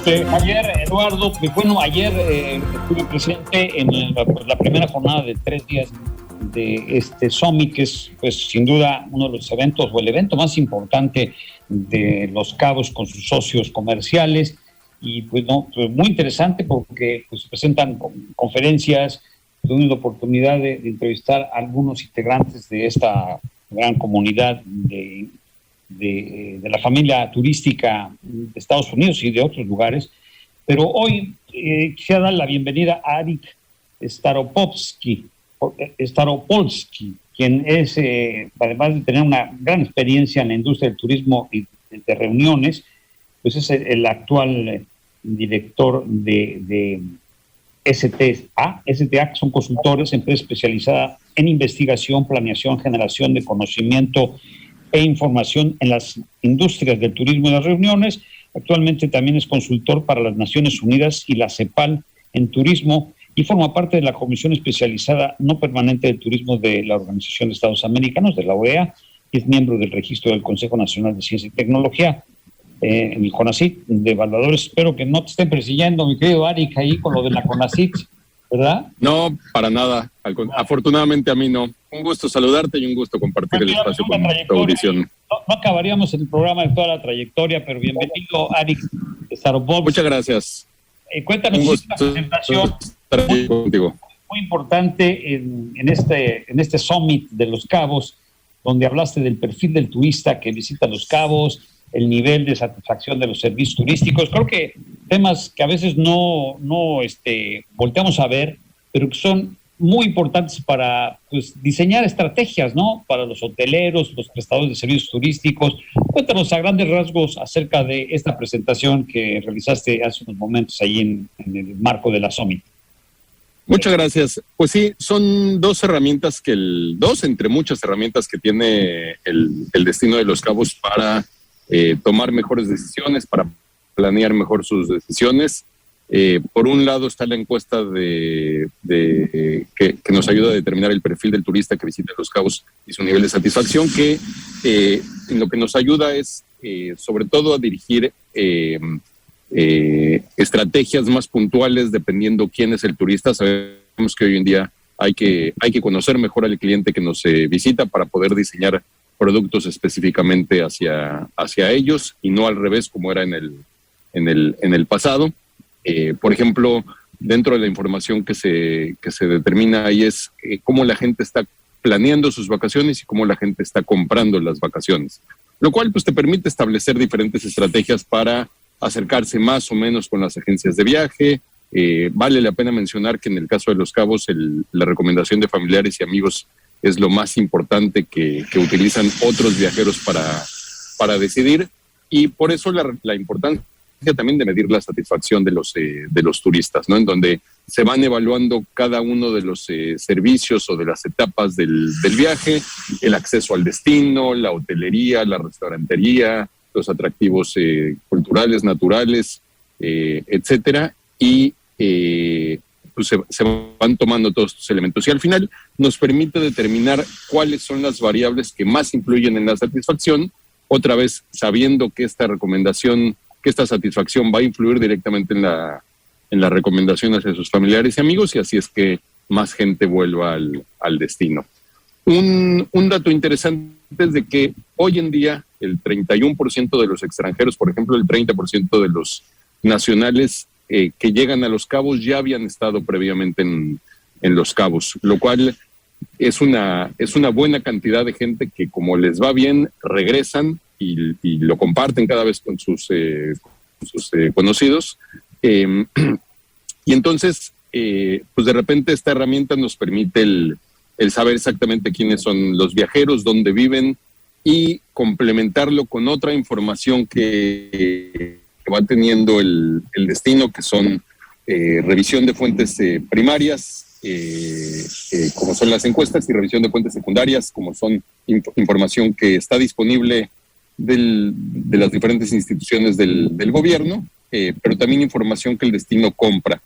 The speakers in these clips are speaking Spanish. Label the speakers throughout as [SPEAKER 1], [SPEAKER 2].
[SPEAKER 1] Ayer, Eduardo, ayer estuve presente en la primera jornada de 3 días de este Summit, que es, pues, sin duda uno de los eventos o el evento más importante de Los Cabos con sus socios comerciales. Y pues muy interesante porque pues, se presentan conferencias. Tuve la oportunidad de entrevistar a algunos integrantes de esta gran comunidad de la familia turística de Estados Unidos y de otros lugares. Pero hoy quisiera dar la bienvenida a Arik Staropolsky, quien es, además de tener una gran experiencia en la industria del turismo y de reuniones, pues es el actual director de STA, que son consultores, empresa especializada en investigación, planeación, generación de conocimiento e información en las industrias del turismo y las reuniones. Actualmente también es consultor para las Naciones Unidas y la CEPAL en turismo y forma parte de la Comisión Especializada No Permanente de Turismo de la Organización de Estados Americanos, de la OEA, y es miembro del registro del Consejo Nacional de Ciencia y Tecnología, el CONACYT, de evaluadores. Espero que no te estén persiguiendo, mi querido Arik, ahí con lo de la CONACYT, ¿verdad?
[SPEAKER 2] No, para nada. Afortunadamente a mí no. Un gusto saludarte y un gusto compartir el espacio con tu audición.
[SPEAKER 1] No acabaríamos el programa de toda la trayectoria, pero bienvenido, Arik Staropolsky.
[SPEAKER 2] Muchas gracias.
[SPEAKER 1] Cuéntanos esta presentación
[SPEAKER 2] contigo.
[SPEAKER 1] Muy importante en este Summit de Los Cabos, donde hablaste del perfil del turista que visita Los Cabos, el nivel de satisfacción de los servicios turísticos. Creo que temas que a veces no volteamos a ver, pero que son muy importantes para pues, diseñar estrategias, ¿no? Para los hoteleros, los prestadores de servicios turísticos. Cuéntanos a grandes rasgos acerca de esta presentación que realizaste hace unos momentos ahí en el marco de la Summit.
[SPEAKER 2] Muchas gracias. Pues sí, son dos herramientas entre muchas herramientas que tiene el destino de Los Cabos para tomar mejores decisiones, para planear mejor sus decisiones. Por un lado está la encuesta que nos ayuda a determinar el perfil del turista que visita Los Cabos y su nivel de satisfacción, que en lo que nos ayuda es sobre todo a dirigir estrategias más puntuales dependiendo quién es el turista. Sabemos que hoy en día hay que conocer mejor al cliente que nos visita para poder diseñar productos específicamente hacia ellos y no al revés como era en el pasado. Por ejemplo, dentro de la información que se determina ahí es cómo la gente está planeando sus vacaciones y cómo la gente está comprando las vacaciones, lo cual pues te permite establecer diferentes estrategias para acercarse más o menos con las agencias de viaje. Vale la pena mencionar que en el caso de Los Cabos la recomendación de familiares y amigos es lo más importante que utilizan otros viajeros para decidir, y por eso la importancia también de medir la satisfacción de los turistas, ¿no? En donde se van evaluando cada uno de los servicios o de las etapas del viaje, el acceso al destino, la hotelería, la restaurantería, los atractivos culturales, naturales, etcétera, y pues se van tomando todos estos elementos. Y al final nos permite determinar cuáles son las variables que más influyen en la satisfacción, otra vez sabiendo que esta satisfacción va a influir directamente en la recomendación hacia sus familiares y amigos, y así es que más gente vuelva al destino. Un dato interesante es de que hoy en día el 31% de los extranjeros, por ejemplo, el 30% de los nacionales que llegan a Los Cabos ya habían estado previamente en Los Cabos, lo cual es una buena cantidad de gente que, como les va bien, regresan y lo comparten cada vez con sus conocidos. Y entonces, pues de repente esta herramienta nos permite el saber exactamente quiénes son los viajeros, dónde viven, y complementarlo con otra información que va teniendo el destino, que son revisión de fuentes primarias, como son las encuestas, y revisión de fuentes secundarias, como son información que está disponible de las diferentes instituciones del gobierno, pero también información que el destino compra.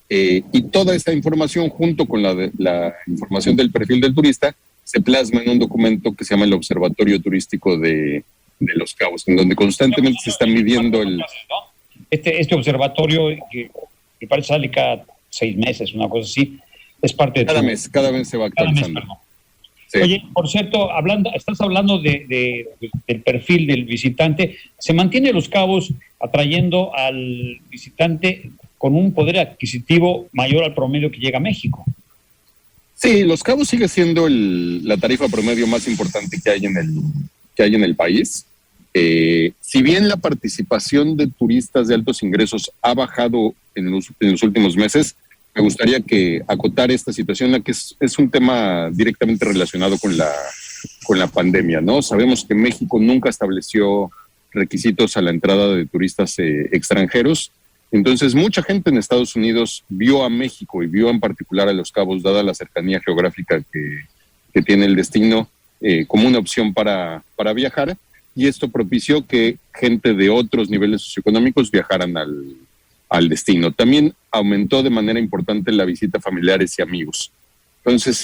[SPEAKER 2] Y toda esta información, junto con la información del perfil del turista, se plasma en un documento que se llama el Observatorio Turístico de Los Cabos, en donde constantemente se está midiendo
[SPEAKER 1] este observatorio que parece sale cada 6 meses, una cosa así, es parte de
[SPEAKER 2] cada mes se va actualizando.
[SPEAKER 1] Sí. Oye, por cierto, estás hablando del perfil del visitante. ¿Se mantiene Los Cabos atrayendo al visitante con un poder adquisitivo mayor al promedio que llega a México?
[SPEAKER 2] Sí, Los Cabos sigue siendo la tarifa promedio más importante que hay en el país. Si bien la participación de turistas de altos ingresos ha bajado en los últimos meses, me gustaría acotar esta situación, que es un tema directamente relacionado con la pandemia, ¿no? Sabemos que México nunca estableció requisitos a la entrada de turistas extranjeros. Entonces, mucha gente en Estados Unidos vio a México y vio en particular a Los Cabos, dada la cercanía geográfica que tiene el destino, como una opción para viajar. Y esto propició que gente de otros niveles socioeconómicos viajaran al destino. También aumentó de manera importante la visita a familiares y amigos. Entonces,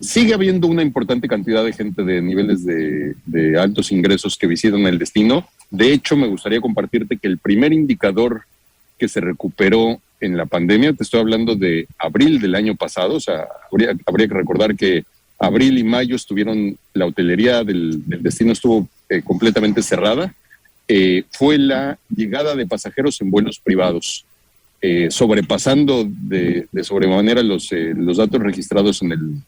[SPEAKER 2] sigue habiendo una importante cantidad de gente de niveles de altos ingresos que visitan el destino. De hecho, me gustaría compartirte que el primer indicador que se recuperó en la pandemia, te estoy hablando de abril del año pasado, o sea, habría que recordar que abril y mayo la hotelería del destino estuvo completamente cerrada, fue la llegada de pasajeros en vuelos privados, sobrepasando de sobremanera los datos registrados en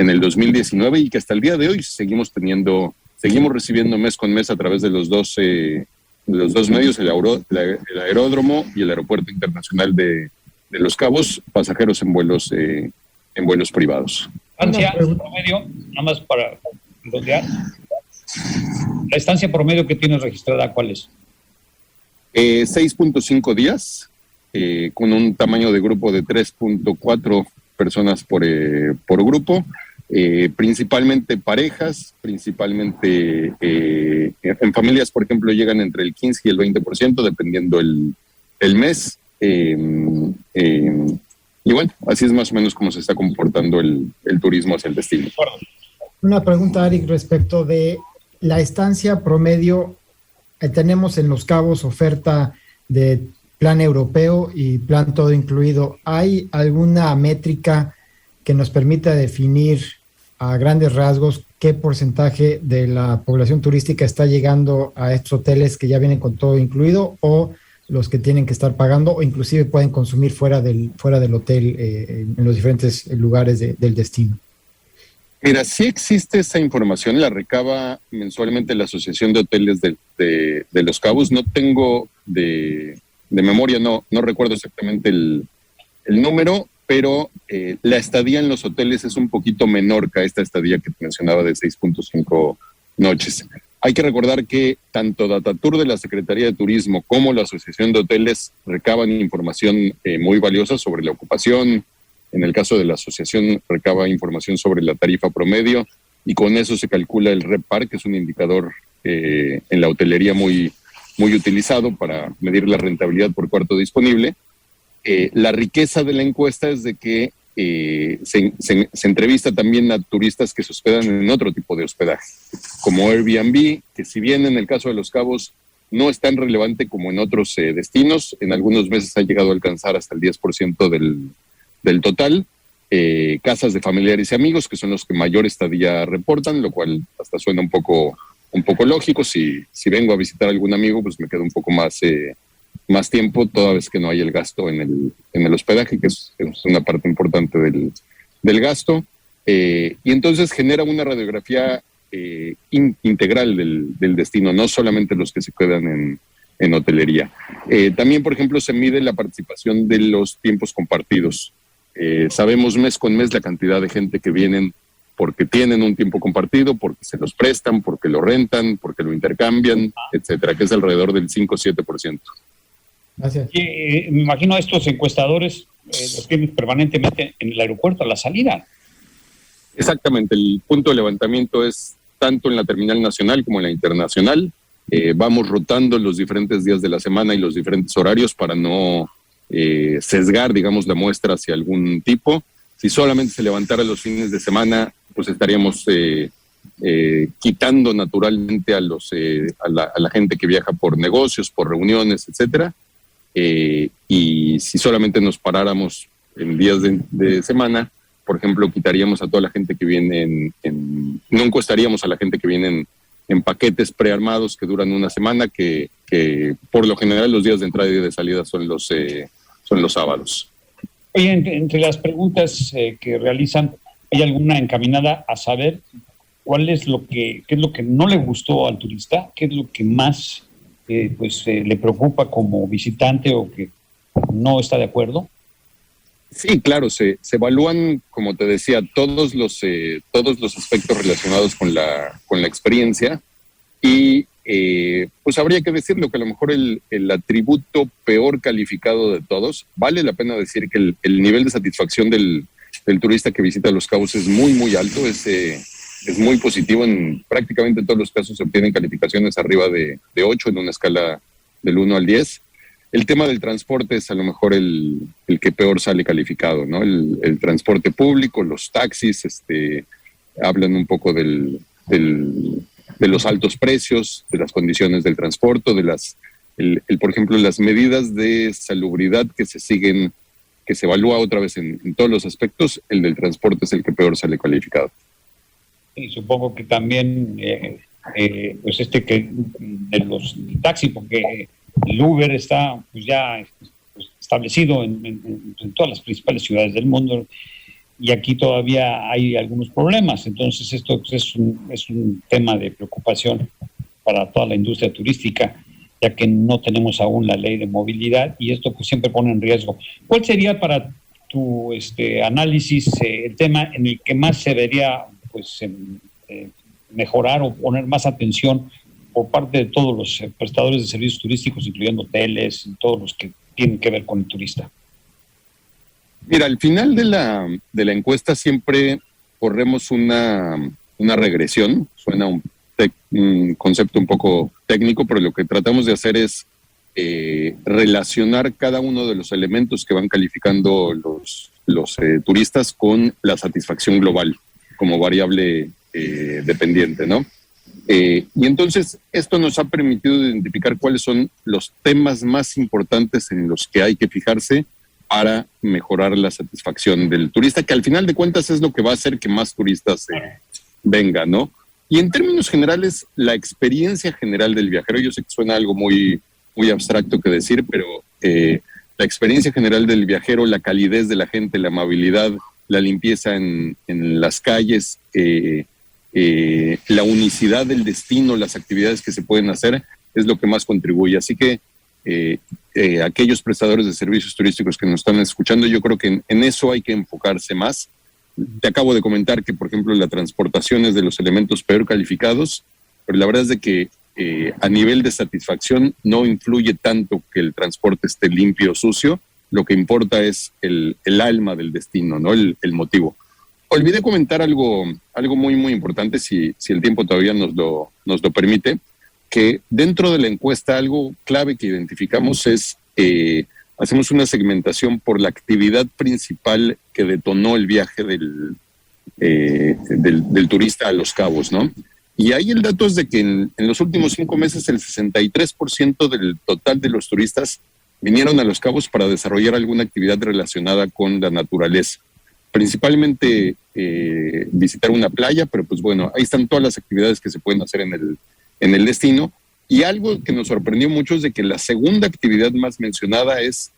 [SPEAKER 2] el 2019, y que hasta el día de hoy seguimos recibiendo mes con mes a través de los dos medios, el aeródromo y el aeropuerto internacional de Los Cabos, pasajeros en vuelos privados.
[SPEAKER 1] Estancia promedio, nada más para redondear, la estancia promedio que tienes registrada, ¿cuál es?
[SPEAKER 2] 6.5 días, con un tamaño de grupo de 3.4 personas por grupo, principalmente parejas, principalmente en familias, por ejemplo, llegan entre el 15 y el 20%, dependiendo el mes. Y bueno, así es más o menos como se está comportando el turismo hacia el destino.
[SPEAKER 3] Una pregunta, Arik, respecto de la estancia promedio. Tenemos en Los Cabos oferta de plan europeo y plan todo incluido. ¿Hay alguna métrica que nos permita definir a grandes rasgos qué porcentaje de la población turística está llegando a estos hoteles que ya vienen con todo incluido, o los que tienen que estar pagando, o inclusive pueden consumir fuera del hotel en los diferentes lugares del destino?
[SPEAKER 2] Mira, sí existe esa información, la recaba mensualmente la Asociación de Hoteles de Los Cabos. No tengo de memoria, no recuerdo exactamente el número, pero la estadía en los hoteles es un poquito menor que esta estadía que te mencionaba de 6.5 noches. Hay que recordar que tanto Datatour de la Secretaría de Turismo como la Asociación de Hoteles recaban información muy valiosa sobre la ocupación. En el caso de la asociación, recaba información sobre la tarifa promedio, y con eso se calcula el RevPAR, que es un indicador en la hotelería muy, muy utilizado para medir la rentabilidad por cuarto disponible. La riqueza de la encuesta es de que se entrevista también a turistas que se hospedan en otro tipo de hospedaje, como Airbnb, que si bien en el caso de Los Cabos no es tan relevante como en otros destinos, en algunos meses ha llegado a alcanzar hasta el 10% del total. Casas de familiares y amigos, que son los que mayor estadía reportan, lo cual hasta suena un poco lógico. Si vengo a visitar a algún amigo, pues me quedo un poco más tiempo, toda vez que no hay el gasto en el hospedaje, que es una parte importante del gasto. Y entonces genera una radiografía integral del destino, no solamente los que se quedan en hotelería. También, por ejemplo, se mide la participación de los tiempos compartidos. Sabemos mes con mes la cantidad de gente que vienen porque tienen un tiempo compartido, porque se los prestan, porque lo rentan, porque lo intercambian, etcétera, que es alrededor del 5 o 7%.
[SPEAKER 3] Gracias.
[SPEAKER 1] Me imagino a estos encuestadores los tienen permanentemente en el aeropuerto a la salida.
[SPEAKER 2] Exactamente, el punto de levantamiento es tanto en la terminal nacional como en la internacional. Vamos rotando los diferentes días de la semana y los diferentes horarios para no sesgar, digamos, la muestra hacia algún tipo. Si solamente se levantara los fines de semana, pues estaríamos quitando naturalmente a la gente que viaja por negocios, por reuniones, etcétera. Y si solamente nos paráramos en días de semana, por ejemplo, quitaríamos a toda la gente que viene no encuestaríamos a la gente que viene en paquetes prearmados que duran una semana, que por lo general los días de entrada y de salida son los sábados.
[SPEAKER 1] Oye, entre las preguntas que realizan, ¿hay alguna encaminada a saber qué es lo que no le gustó al turista? ¿Qué es lo que más le preocupa como visitante o que no está de acuerdo?
[SPEAKER 2] Sí, claro, se evalúan, como te decía, todos los aspectos relacionados con la experiencia y pues habría que decirlo que a lo mejor el atributo peor calificado de todos, vale la pena decir que el nivel de satisfacción del turista que visita Los Cabos es muy, muy alto, es muy positivo, en prácticamente todos los casos se obtienen calificaciones arriba de 8 en una escala del 1 al 10. El tema del transporte es a lo mejor el que peor sale calificado, ¿no? El transporte público, los taxis, hablan un poco de los altos precios, de las condiciones del transporte, por ejemplo, las medidas de salubridad que se siguen, que se evalúa otra vez en todos los aspectos, el del transporte es el que peor sale calificado.
[SPEAKER 1] Y supongo que también de los taxis, porque el Uber está pues ya establecido en todas las principales ciudades del mundo y aquí todavía hay algunos problemas. Entonces esto pues, es un tema de preocupación para toda la industria turística, ya que no tenemos aún la ley de movilidad y esto pues siempre pone en riesgo. ¿Cuál sería para tu análisis el tema en el que más se debería pues mejorar o poner más atención por parte de todos los prestadores de servicios turísticos, incluyendo hoteles y todos los que tienen que ver con el turista?
[SPEAKER 2] Mira, al final de la encuesta siempre corremos una regresión, suena un concepto un poco técnico, pero lo que tratamos de hacer es relacionar cada uno de los elementos que van calificando los turistas con la satisfacción global como variable dependiente, ¿no? Y entonces esto nos ha permitido identificar cuáles son los temas más importantes en los que hay que fijarse para mejorar la satisfacción del turista, que al final de cuentas es lo que va a hacer que más turistas vengan, ¿no? Y en términos generales, la experiencia general del viajero, yo sé que suena algo muy, muy abstracto que decir, pero la experiencia general del viajero, la calidez de la gente, la amabilidad, la limpieza en las calles, la unicidad del destino, las actividades que se pueden hacer, es lo que más contribuye. Así que aquellos prestadores de servicios turísticos que nos están escuchando, yo creo que en eso hay que enfocarse más. Te acabo de comentar que, por ejemplo, la transportación es de los elementos peor calificados, pero la verdad es de que a nivel de satisfacción no influye tanto que el transporte esté limpio o sucio. Lo que importa es el alma del destino, ¿no? El motivo. Olvidé comentar algo muy, muy importante, si el tiempo todavía nos lo permite, que dentro de la encuesta algo clave que identificamos es, hacemos una segmentación por la actividad principal que detonó el viaje del turista a Los Cabos, ¿no? Y ahí el dato es de que en los últimos 5 meses el 63% del total de los turistas vinieron a Los Cabos para desarrollar alguna actividad relacionada con la naturaleza. Principalmente visitar una playa, pero pues bueno, ahí están todas las actividades que se pueden hacer en el destino. Y algo que nos sorprendió mucho es de que la segunda actividad más mencionada es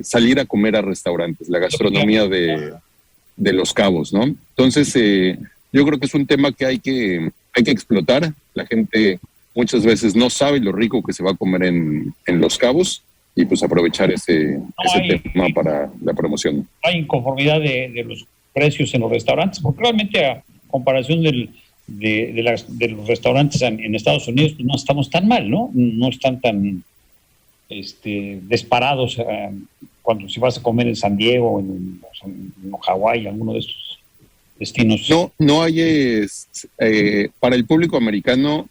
[SPEAKER 2] salir a comer a restaurantes, la gastronomía de Los Cabos, ¿no? Entonces, yo creo que es un tema que hay que explotar. La gente muchas veces no sabe lo rico que se va a comer en Los Cabos, y pues aprovechar ese tema para la promoción.
[SPEAKER 1] Hay inconformidad de los precios en los restaurantes, porque realmente a comparación de los restaurantes en Estados Unidos, pues no estamos tan mal, ¿no? No están tan disparados cuando si vas a comer en San Diego, en Hawái, alguno de estos destinos.
[SPEAKER 2] No hay, para el público americano,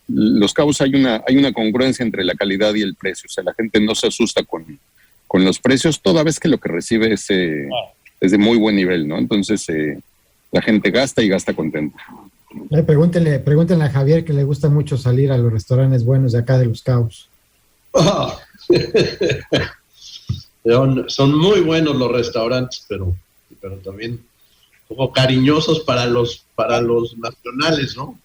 [SPEAKER 2] Los Cabos hay una congruencia entre la calidad y el precio. O sea, la gente no se asusta con los precios, toda vez que lo que recibe es de muy buen nivel, ¿no? Entonces, la gente gasta y gasta contenta.
[SPEAKER 3] Pregúntenle a Javier, que le gusta mucho salir a los restaurantes buenos de acá de Los Cabos.
[SPEAKER 4] Oh. Son muy buenos los restaurantes, pero también un poco cariñosos para los nacionales, ¿no?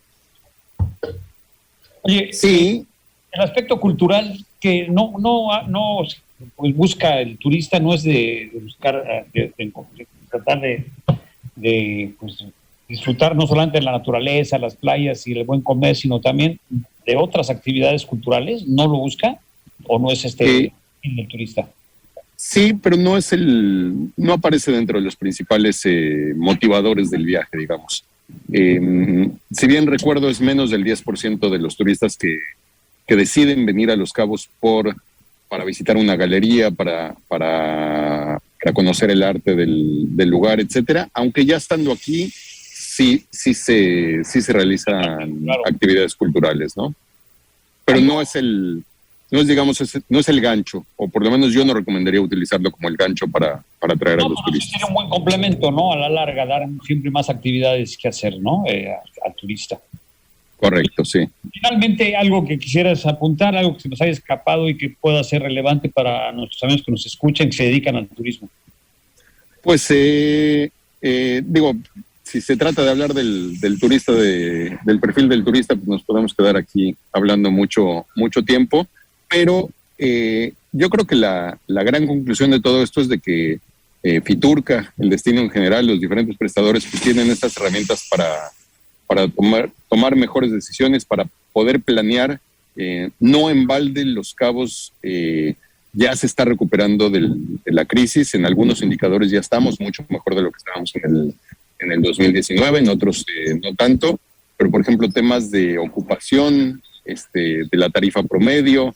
[SPEAKER 1] Oye, sí, el aspecto cultural que no pues busca el turista, no es de buscar, de tratar de pues, disfrutar no solamente de la naturaleza, las playas y el buen comer, sino también de otras actividades culturales. ¿No lo busca o no es el turista?
[SPEAKER 2] Sí, pero no aparece dentro de los principales motivadores del viaje, digamos. Si bien recuerdo, es menos del 10% de los turistas que deciden venir a Los Cabos para visitar una galería, para conocer el arte del lugar, etcétera. Aunque ya estando aquí, sí se realizan actividades culturales, ¿no? Pero no es el gancho, o por lo menos yo no recomendaría utilizarlo como el gancho para atraer a los turistas.
[SPEAKER 1] Sería un buen complemento, ¿no? A la larga, dar siempre más actividades que hacer, ¿no? Al turista.
[SPEAKER 2] Correcto, sí.
[SPEAKER 1] Finalmente, algo que quisieras apuntar, algo que se nos haya escapado y que pueda ser relevante para nuestros amigos que nos escuchen, que se dedican al turismo.
[SPEAKER 2] Pues, si se trata de hablar del turista, del perfil del turista, pues nos podemos quedar aquí hablando mucho tiempo, pero yo creo que la gran conclusión de todo esto es de que Fiturca, el destino en general, los diferentes prestadores, pues tienen estas herramientas para tomar mejores decisiones, para poder planear. No en balde Los Cabos ya se está recuperando de la crisis. En algunos indicadores ya estamos mucho mejor de lo que estábamos en el 2019, en otros no tanto, pero por ejemplo temas de ocupación, de la tarifa promedio,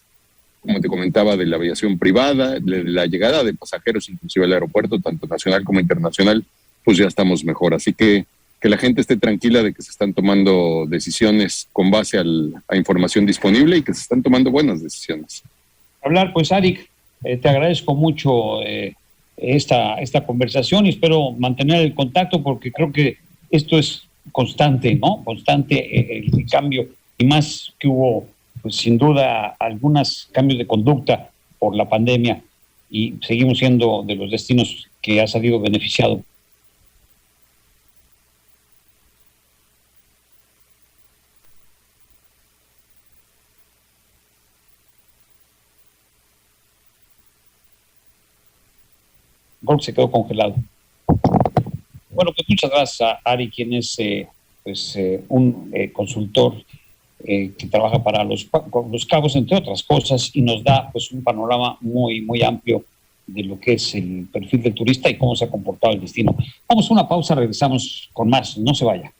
[SPEAKER 2] como te comentaba, de la aviación privada, de la llegada de pasajeros inclusive al aeropuerto, tanto nacional como internacional, pues ya estamos mejor. Así que la gente esté tranquila de que se están tomando decisiones con base a información disponible y que se están tomando buenas decisiones.
[SPEAKER 1] Pues Arik, te agradezco mucho esta conversación y espero mantener el contacto porque creo que esto es constante, ¿no? Constante el cambio, y más que hubo, pues sin duda, algunos cambios de conducta por la pandemia y seguimos siendo de los destinos que ha salido beneficiado. Gol se quedó congelado. Bueno, pues muchas gracias a Ari, quien es un consultor que trabaja para los Cabos, entre otras cosas, y nos da pues un panorama muy, muy amplio de lo que es el perfil del turista y cómo se ha comportado el destino. Vamos a una pausa, regresamos con más. No se vaya.